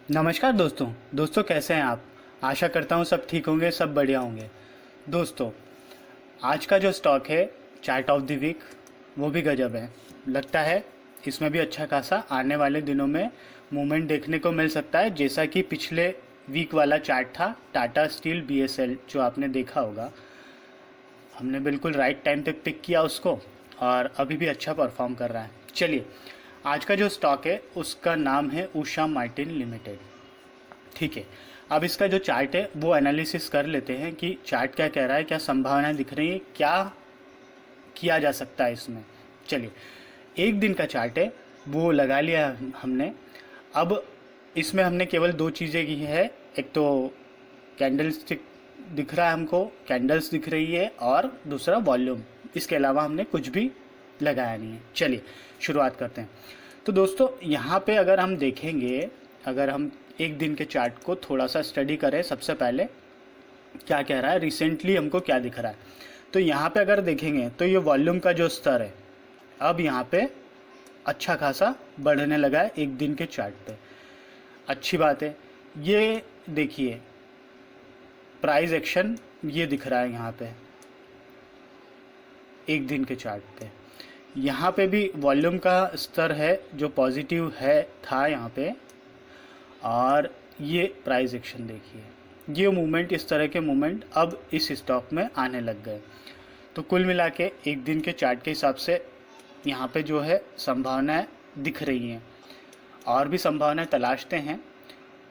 नमस्कार दोस्तों कैसे हैं आप। आशा करता हूँ सब ठीक होंगे, सब बढ़िया होंगे। दोस्तों, आज का जो स्टॉक है चार्ट ऑफ द वीक वो भी गजब है। लगता है इसमें भी अच्छा खासा आने वाले दिनों में मूवमेंट देखने को मिल सकता है, जैसा कि पिछले वीक वाला चार्ट था टाटा स्टील बीएसएल जो आपने देखा होगा। हमने बिल्कुल राइट टाइम पे पिक किया उसको और अभी भी अच्छा परफॉर्म कर रहा है। चलिए, आज का जो स्टॉक है उसका नाम है उषा मार्टिन लिमिटेड। ठीक है, अब इसका जो चार्ट है वो एनालिसिस कर लेते हैं कि चार्ट क्या कह रहा है, क्या संभावनाएं दिख रही है, क्या किया जा सकता है इसमें। चलिए, एक दिन का चार्ट है वो लगा लिया हमने। अब इसमें हमने केवल दो चीज़ें की है। एक तो कैंडल स्टिक दिख रहा है हमको, कैंडल्स दिख रही है, और दूसरा वॉल्यूम। इसके अलावा हमने कुछ भी लगाया नहीं है। चलिए शुरुआत करते हैं। तो दोस्तों, यहाँ पे अगर हम देखेंगे, अगर हम एक दिन के चार्ट को थोड़ा सा स्टडी करें, सबसे पहले क्या कह रहा है, रिसेंटली हमको क्या दिख रहा है। तो यहाँ पे अगर देखेंगे तो ये वॉल्यूम का जो स्तर है अब यहाँ पे अच्छा खासा बढ़ने लगा है एक दिन के चार्ट पे। अच्छी बात है। ये देखिए, प्राइस एक्शन ये दिख रहा है यहाँ पे एक दिन के चार्ट पे। यहाँ पे भी वॉल्यूम का स्तर है जो पॉजिटिव है था यहाँ पे, और ये प्राइस एक्शन देखिए, ये मूवमेंट, इस तरह के मूवमेंट अब इस स्टॉक में आने लग गए। तो कुल मिला के एक दिन के चार्ट के हिसाब से यहाँ पे जो है संभावनाएं दिख रही हैं, और भी संभावनाएं तलाशते हैं।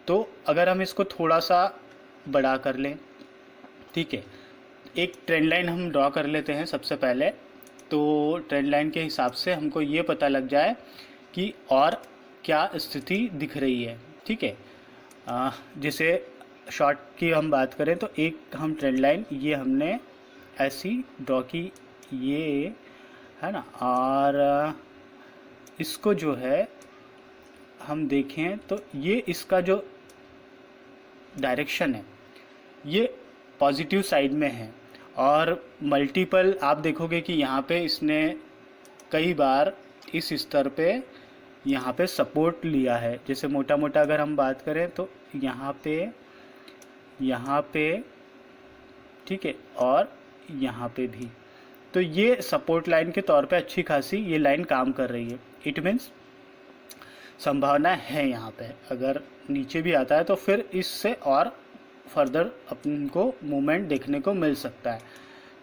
तो अगर हम इसको थोड़ा सा बड़ा कर लें, ठीक है, एक ट्रेंड लाइन हम ड्रॉ कर लेते हैं सबसे पहले। तो ट्रेंड लाइन के हिसाब से हमको ये पता लग जाए कि और क्या स्थिति दिख रही है। ठीक है, जैसे शॉर्ट की हम बात करें तो एक हम ट्रेंड लाइन ये हमने ऐसी ड्रॉ की, ये है ना, और इसको जो है हम देखें तो ये इसका जो डायरेक्शन है ये पॉजिटिव साइड में है, और मल्टीपल आप देखोगे कि यहाँ पे इसने कई बार इस स्तर पे यहाँ पे सपोर्ट लिया है। जैसे मोटा मोटा अगर हम बात करें तो यहाँ पे ठीक है, और यहाँ पे भी। तो ये सपोर्ट लाइन के तौर पे अच्छी खासी ये लाइन काम कर रही है। इट मीन्स संभावना है यहाँ पे, अगर नीचे भी आता है तो फिर इससे और फर्दर अपन को मूवमेंट देखने को मिल सकता है।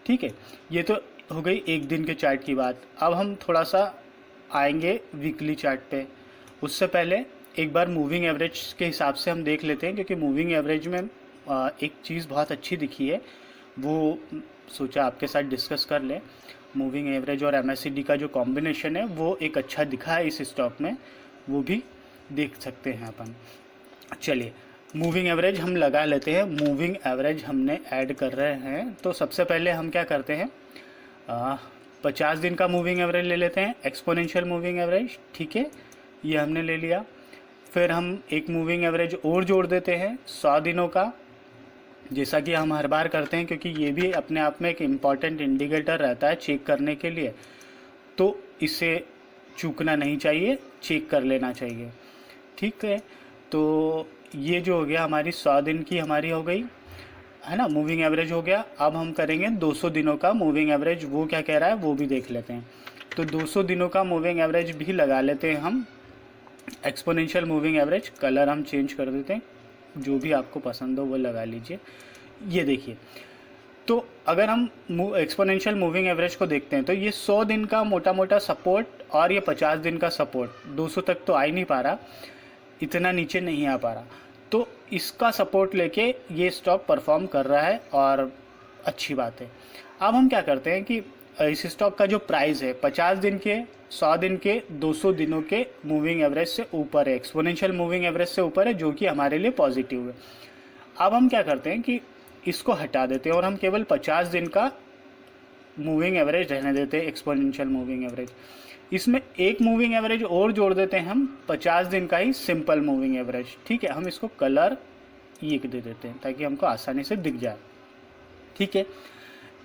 ठीक है, ये तो हो गई एक दिन के चार्ट की बात। अब हम थोड़ा सा आएंगे वीकली चार्ट पे। उससे पहले एक बार मूविंग एवरेज के हिसाब से हम देख लेते हैं, क्योंकि मूविंग एवरेज में एक चीज़ बहुत अच्छी दिखी है, वो सोचा आपके साथ डिस्कस कर लें। मूविंग एवरेज और एमएससीडी का जो कॉम्बिनेशन है वो एक अच्छा दिखा है इस स्टॉक में, वो भी देख सकते हैं अपन। चलिए, मूविंग एवरेज हम लगा लेते हैं। मूविंग एवरेज हमने ऐड कर रहे हैं, तो सबसे पहले हम क्या करते हैं, 50 दिन का मूविंग एवरेज ले लेते हैं, एक्सपोनेंशियल मूविंग एवरेज। ठीक है, ये हमने ले लिया। फिर हम एक मूविंग एवरेज और जोड़ देते हैं 100 दिनों का, जैसा कि हम हर बार करते हैं, क्योंकि ये भी अपने आप में एक इम्पॉर्टेंट इंडिकेटर रहता है चेक करने के लिए। तो इसे चूकना नहीं चाहिए, चेक कर लेना चाहिए। ठीक है, तो ये जो हो गया हमारी 100 दिन की हमारी हो गई, है ना, मूविंग एवरेज हो गया। अब हम करेंगे 200 दिनों का मूविंग एवरेज, वो क्या कह रहा है वो भी देख लेते हैं। तो 200 दिनों का मूविंग एवरेज भी लगा लेते हैं हम। एक्सपोनेंशियल मूविंग एवरेज, कलर हम चेंज कर देते हैं, जो भी आपको पसंद हो वो लगा लीजिए। ये देखिए, तो अगर हम एक्सपोनेंशियल मूविंग एवरेज को देखते हैं तो ये 100 दिन का मोटा मोटा सपोर्ट, और ये 50 दिन का सपोर्ट, 200 तक तो आ ही नहीं पा रहा, इतना नीचे नहीं आ पा रहा। तो इसका सपोर्ट लेके ये स्टॉक परफॉर्म कर रहा है, और अच्छी बात है। अब हम क्या करते हैं कि इस स्टॉक का जो प्राइस है 50 दिन के, 100 दिन के, 200 दिनों के मूविंग एवरेज से ऊपर है, एक्सपोनेंशियल मूविंग एवरेज से ऊपर है, जो कि हमारे लिए पॉजिटिव है। अब हम क्या करते हैं कि इसको हटा देते हैं और हम केवल 50 दिन का मूविंग एवरेज रहने देते हैं, एक्सपोनेंशियल मूविंग एवरेज। इसमें एक मूविंग एवरेज और जोड़ देते हैं हम, 50 दिन का ही सिंपल मूविंग एवरेज। ठीक है, हम इसको कलर ये दे देते हैं ताकि हमको आसानी से दिख जाए। ठीक है,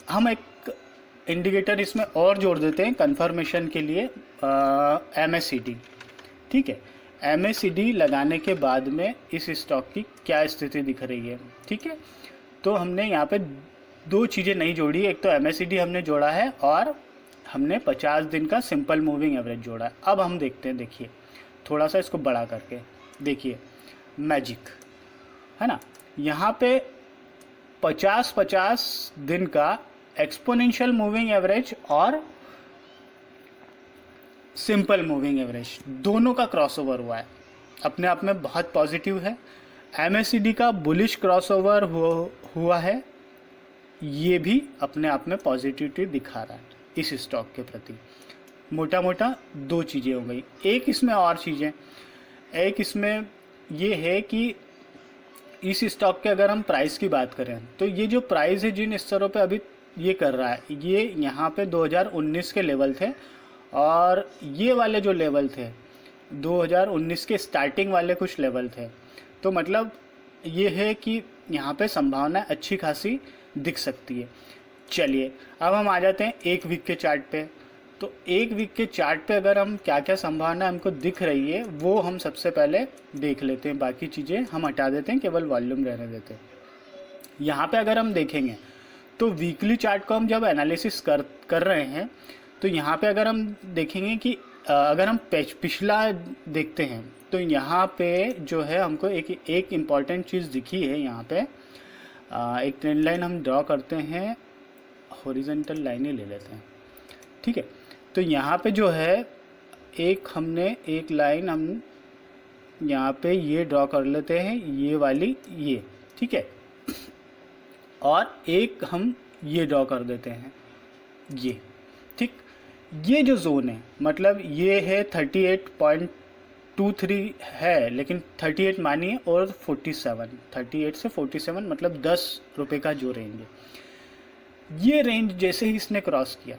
हम एक इंडिकेटर इसमें और जोड़ देते हैं कंफर्मेशन के लिए, एमएससीडी। ठीक है, MACD लगाने के बाद में इस स्टॉक की क्या स्थिति दिख रही है। ठीक है, तो हमने यहाँ पे दो चीज़ें नहीं जोड़ी, एक तो MACD हमने जोड़ा है और हमने 50 दिन का सिंपल मूविंग एवरेज जोड़ा है। अब हम देखते हैं, देखिए थोड़ा सा इसको बड़ा करके देखिए, मैजिक है ना, यहाँ पे 50-50 दिन का एक्सपोनेंशियल मूविंग एवरेज और सिंपल मूविंग एवरेज दोनों का क्रॉसओवर हुआ है, अपने आप में बहुत पॉजिटिव है। MACD का बुलिश क्रॉसओवर हुआ है, ये भी अपने आप में पॉजिटिविटी दिखा रहा है इस स्टॉक के प्रति। मोटा मोटा दो चीज़ें हो गई। एक इसमें और चीज़ें, एक इसमें ये है कि इस स्टॉक के अगर हम प्राइस की बात करें तो ये जो प्राइस है जिन स्तरों पे अभी ये कर रहा है, ये यहाँ पे 2019 के लेवल थे और ये वाले जो लेवल थे 2019 के स्टार्टिंग वाले कुछ लेवल थे। तो मतलब ये है कि यहाँ पे संभावना अच्छी खासी दिख सकती है। चलिए अब हम आ जाते हैं एक वीक के चार्ट पे। तो एक वीक के चार्ट पे अगर हम क्या क्या संभावना हमको दिख रही है वो हम सबसे पहले देख लेते हैं, बाकी चीज़ें हम हटा देते हैं, केवल वॉल्यूम रहने देते हैं। यहाँ पे अगर हम देखेंगे तो वीकली चार्ट को हम जब एनालिसिस कर रहे हैं तो यहाँ पे अगर हम देखेंगे कि अगर हम पिछला देखते हैं तो यहाँ पे जो है हमको एक इम्पॉर्टेंट चीज़ दिखी है। यहाँ पे एक ट्रेंड लाइन हम ड्रॉ करते हैं, हॉरिजॉन्टल लाइन ही ले लेते हैं। ठीक है, तो यहाँ पे जो है हमने एक लाइन हम यहाँ पे ये ड्रॉ कर लेते हैं, ये वाली ये, ठीक है, और एक हम ये ड्रॉ कर देते हैं ये। ठीक, ये जो जोन है मतलब ये है 38.23 है, लेकिन 38 मानिए और 47, 38 से 47 मतलब 10 रुपये का जो रेंज है, ये रेंज जैसे ही इसने क्रॉस किया,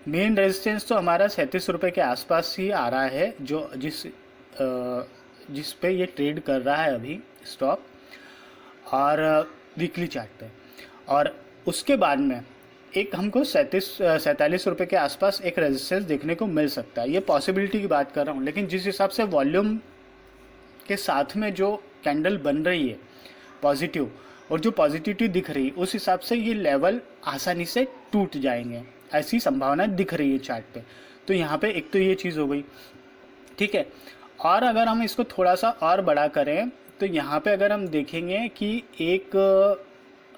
मेन रेजिस्टेंस तो हमारा 37 रुपये के आसपास ही आ रहा है, जो जिस पे ये ट्रेड कर रहा है अभी स्टॉक और वीकली चार्ट पे। और उसके बाद में एक हमको 47 रुपये के आसपास एक रेजिस्टेंस देखने को मिल सकता है। ये पॉसिबिलिटी की बात कर रहा हूँ, लेकिन जिस हिसाब से वॉल्यूम के साथ में जो कैंडल बन रही है पॉजिटिव और जो पॉजिटिविटी दिख रही है, उस हिसाब से ये लेवल आसानी से टूट जाएंगे, ऐसी संभावना दिख रही है चार्ट पे। तो यहाँ पे एक तो ये चीज़ हो गई। ठीक है, और अगर हम इसको थोड़ा सा और बड़ा करें तो यहाँ पे अगर हम देखेंगे कि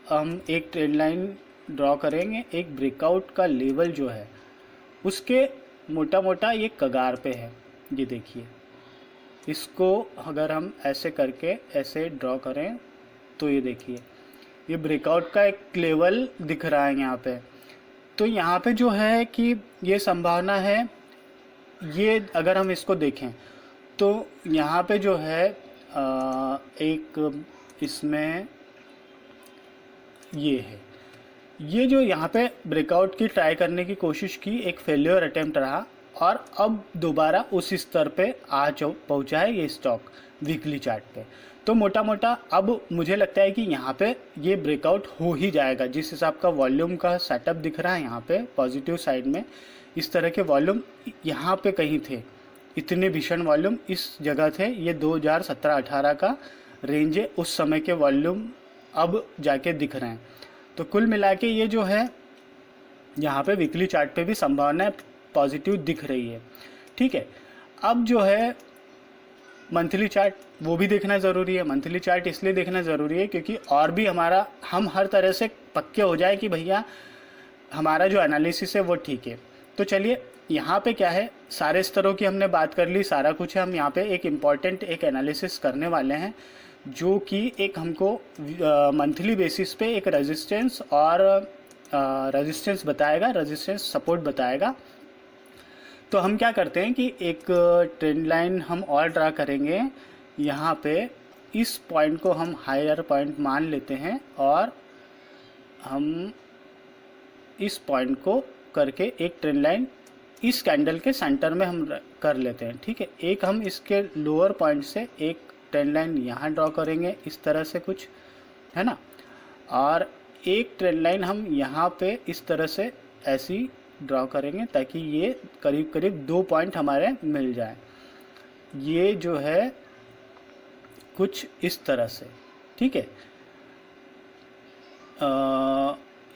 हम एक ट्रेंड लाइन ड्रॉ करेंगे, एक ब्रेकआउट का लेवल जो है उसके मोटा मोटा ये कगार पे है। ये देखिए, इसको अगर हम ऐसे करके ऐसे ड्रॉ करें तो ये देखिए, ये ब्रेकआउट का एक लेवल दिख रहा है यहाँ पे। तो यहाँ पे जो है कि ये संभावना है, ये अगर हम इसको देखें तो यहाँ पे जो है एक इसमें ये है, ये जो यहाँ पे ब्रेकआउट की ट्राई करने की कोशिश की, एक फेल्योर अटेम्प्ट रहा और अब दोबारा उस स्तर पे पहुँचा है ये स्टॉक वीकली चार्ट पे। तो मोटा मोटा अब मुझे लगता है कि यहाँ पे ये ब्रेकआउट हो ही जाएगा। जिस हिसाब का वॉल्यूम का सेटअप दिख रहा है यहाँ पे पॉजिटिव साइड में, इस तरह के वॉल्यूम यहाँ पे कहीं थे, इतने भीषण वॉल्यूम इस जगह थे, ये 2017-18 का रेंज है, उस समय के वॉल्यूम अब जाके दिख रहे हैं। तो कुल मिला के ये जो है यहाँ पे वीकली चार्ट पे भी संभावना पॉजिटिव दिख रही है। ठीक है, अब जो है मंथली चार्ट वो भी देखना ज़रूरी है। मंथली चार्ट इसलिए देखना ज़रूरी है क्योंकि और भी हम हर तरह से पक्के हो जाए कि भैया हमारा जो एनालिसिस है वो ठीक है। तो चलिए, यहाँ पे क्या है, सारे स्तरों की हमने बात कर ली, सारा कुछ है। हम यहाँ पे एक इम्पॉर्टेंट एक एनालिसिस करने वाले हैं जो कि एक हमको मंथली बेसिस पे एक रेजिस्टेंस और रेजिस्टेंस बताएगा, रेजिस्टेंस सपोर्ट बताएगा। तो हम क्या करते हैं कि एक ट्रेंड लाइन हम और ड्रा करेंगे, यहाँ पे इस पॉइंट को हम हायर पॉइंट मान लेते हैं और हम इस पॉइंट को करके एक ट्रेंड लाइन इस कैंडल के सेंटर में हम कर लेते हैं। ठीक है, एक हम इसके लोअर पॉइंट से एक ट्रेंड लाइन यहाँ ड्रॉ करेंगे इस तरह से कुछ, है ना, और एक ट्रेंड लाइन हम यहाँ पे इस तरह से ऐसी ड्रॉ करेंगे ताकि ये करीब करीब 2 पॉइंट हमारे मिल जाए। ये जो है कुछ इस तरह से, ठीक है।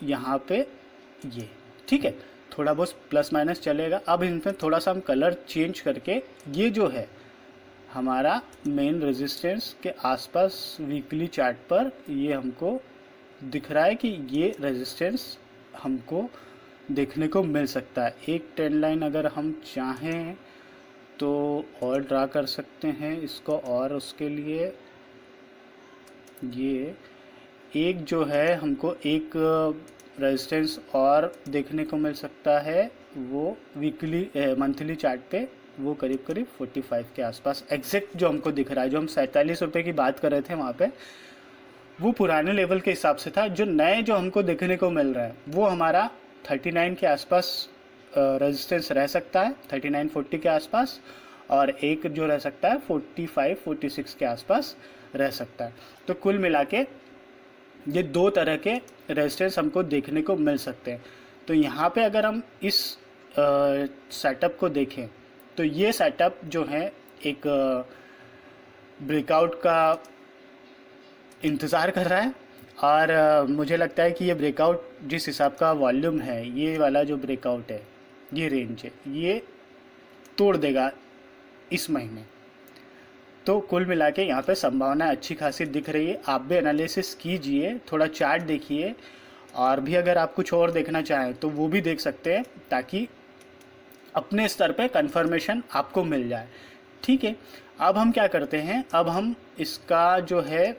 यहाँ पे ये, ठीक है, थोड़ा बहुत प्लस माइनस चलेगा। अब इनमें थोड़ा सा हम कलर चेंज करके, ये जो है हमारा मेन रेजिस्टेंस के आसपास वीकली चार्ट पर ये हमको दिख रहा है कि ये रेजिस्टेंस हमको देखने को मिल सकता है। एक ट्रेंड लाइन अगर हम चाहें तो और ड्रा कर सकते हैं इसको, और उसके लिए ये एक जो है हमको एक रेजिस्टेंस और देखने को मिल सकता है, वो वीकली मंथली चार्ट पे वो करीब करीब 45 के आसपास एग्जैक्ट जो हमको दिख रहा है। जो हम 47 रुपये की बात कर रहे थे वहाँ पे, वो पुराने लेवल के हिसाब से था। जो नए जो हमको देखने को मिल रहा है वो हमारा 39 के आसपास रेजिस्टेंस रह सकता है, 39-40 के आसपास, और एक जो रह सकता है 45-46 के आसपास रह सकता है। तो कुल मिला के ये दो तरह के रेजिस्टेंस हमको देखने को मिल सकते हैं। तो यहाँ पे अगर हम इस सेटअप को देखें तो ये सेटअप जो है एक ब्रेकआउट का इंतज़ार कर रहा है, और मुझे लगता है कि ये ब्रेकआउट जिस हिसाब का वॉल्यूम है, ये वाला जो ब्रेकआउट है, ये रेंज है, ये तोड़ देगा इस महीने। तो कुल मिला के यहाँ पे संभावना अच्छी खासी दिख रही है। आप भी एनालिसिस कीजिए, थोड़ा चार्ट देखिए, और भी अगर आप कुछ और देखना चाहें तो वो भी देख सकते हैं, ताकि अपने स्तर पे कंफर्मेशन आपको मिल जाए, ठीक है। अब हम क्या करते हैं, अब हम इसका जो है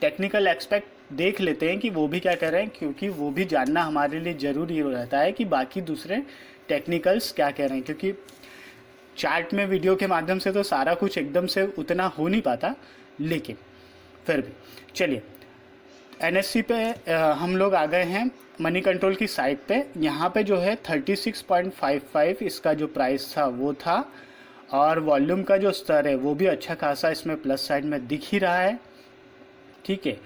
टेक्निकल एस्पेक्ट देख लेते हैं कि वो भी क्या कर रहे हैं, क्योंकि वो भी जानना हमारे लिए ज़रूरी रहता है कि बाकी दूसरे टेक्निकल्स क्या कह रहे हैं, क्योंकि चार्ट में वीडियो के माध्यम से तो सारा कुछ एकदम से उतना हो नहीं पाता। लेकिन फिर भी चलिए, एनएससी पे हम लोग आ गए हैं मनी कंट्रोल की साइट पे। यहाँ पे जो है 36.55 इसका जो प्राइस था वो था, और वॉल्यूम का जो स्तर है वो भी अच्छा खासा इसमें प्लस साइड में दिख ही रहा है, ठीक है।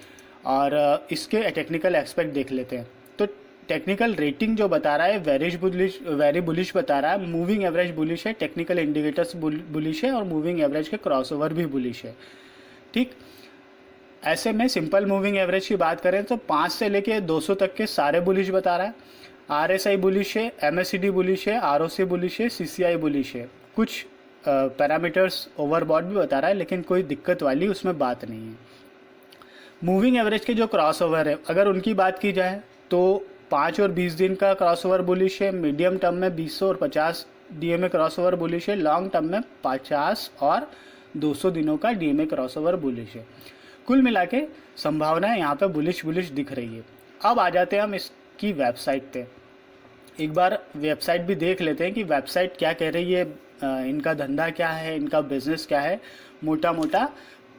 और इसके टेक्निकल एस्पेक्ट देख लेते हैं। तो टेक्निकल रेटिंग जो बता रहा है वेरी बुलिश बता रहा है, मूविंग एवरेज बुलिश है, टेक्निकल इंडिकेटर्स बुलिश है, और मूविंग एवरेज के क्रॉसओवर भी बुलिश है, ठीक। ऐसे में सिंपल मूविंग एवरेज की बात करें तो 5 से लेके 200 तक के सारे बुलिश बता रहा है। आरएसआई बुलिश है, एमएससीडी बुलिश है, आरओसी बुलिश है, सीसीआई बुलिश है। कुछ पैरामीटर्स ओवरबॉट भी बता रहा है, लेकिन कोई दिक्कत वाली उसमें बात नहीं है। मूविंग एवरेज के जो क्रॉसओवर है, अगर उनकी बात की जाए तो 5 और 20 दिन का क्रॉसओवर बुलिश है, मीडियम टर्म में 200 और 50 डीएमए क्रॉसओवर बुलिश है, लॉन्ग टर्म में 50 और 200 दिनों का डीएमए क्रॉसओवर बुलिश है। कुल मिला के संभावनाएं यहाँ पे बुलिश दिख रही है। अब आ जाते हैं हम इसकी वेबसाइट पे, एक बार वेबसाइट भी देख लेते हैं कि वेबसाइट क्या कह रही है, इनका धंधा क्या है, इनका बिजनेस क्या है। मोटा मोटा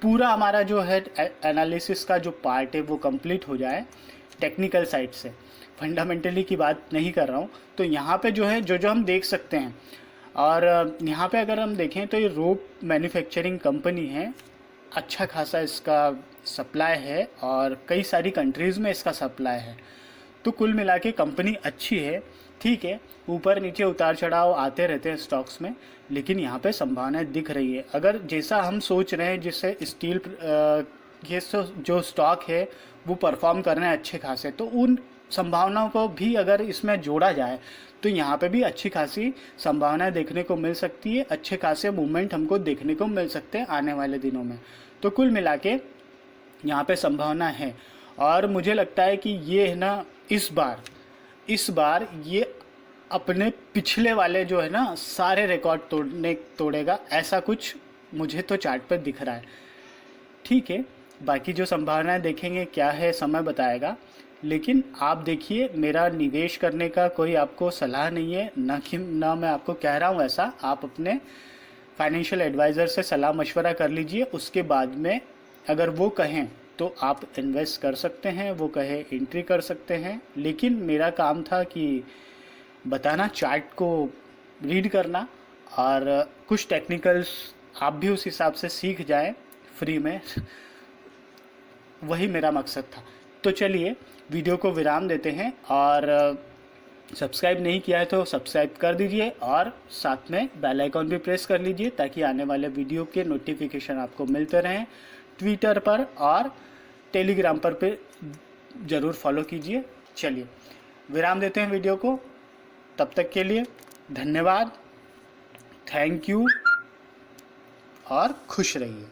पूरा हमारा जो है एनालिसिस का जो पार्ट है वो कंप्लीट हो जाए टेक्निकल साइड से, फंडामेंटली की बात नहीं कर रहा हूँ। तो यहाँ पे जो है जो हम देख सकते हैं, और यहाँ पे अगर हम देखें तो ये रोप मैन्युफैक्चरिंग कंपनी है, अच्छा खासा इसका सप्लाई है और कई सारी कंट्रीज़ में इसका सप्लाई है। तो कुल मिला के कंपनी अच्छी है, ठीक है। ऊपर नीचे उतार चढ़ाव आते रहते हैं स्टॉक्स में, लेकिन यहाँ पे संभावनाएं दिख रही है। अगर जैसा हम सोच रहे हैं, जिससे स्टील ये जो स्टॉक है वो परफॉर्म कर रहे हैं अच्छे खासे, तो उन संभावनाओं को भी अगर इसमें जोड़ा जाए तो यहाँ पे भी अच्छी खासी संभावनाएं देखने को मिल सकती है, अच्छे खासे मूवमेंट हमको देखने को मिल सकते हैं आने वाले दिनों में। तो कुल मिला के यहाँ पे संभावना है, और मुझे लगता है कि ये है ना, इस बार ये अपने पिछले वाले जो है ना सारे रिकॉर्ड तोड़ेगा, ऐसा कुछ मुझे तो चार्ट पर दिख रहा है, ठीक है। बाकी जो संभावनाएं देखेंगे क्या है, समय बताएगा। लेकिन आप देखिए, मेरा निवेश करने का कोई आपको सलाह नहीं है, ना मैं आपको कह रहा हूँ ऐसा। आप अपने फाइनेंशियल एडवाइज़र से सलाह मशवरा कर लीजिए, उसके बाद में अगर वो कहें तो आप इन्वेस्ट कर सकते हैं, वो कहे एंट्री कर सकते हैं। लेकिन मेरा काम था कि बताना, चार्ट को रीड करना, और कुछ टेक्निकल्स आप भी उस हिसाब से सीख जाएं फ्री में वही मेरा मकसद था। तो चलिए वीडियो को विराम देते हैं, और सब्सक्राइब नहीं किया है तो सब्सक्राइब कर दीजिए और साथ में बेल आइकॉन भी प्रेस कर लीजिए ताकि आने वाले वीडियो के नोटिफिकेशन आपको मिलते रहें। ट्विटर पर और टेलीग्राम पर पे ज़रूर फॉलो कीजिए। चलिए विराम देते हैं वीडियो को, तब तक के लिए धन्यवाद, थैंक यू और खुश रहिए।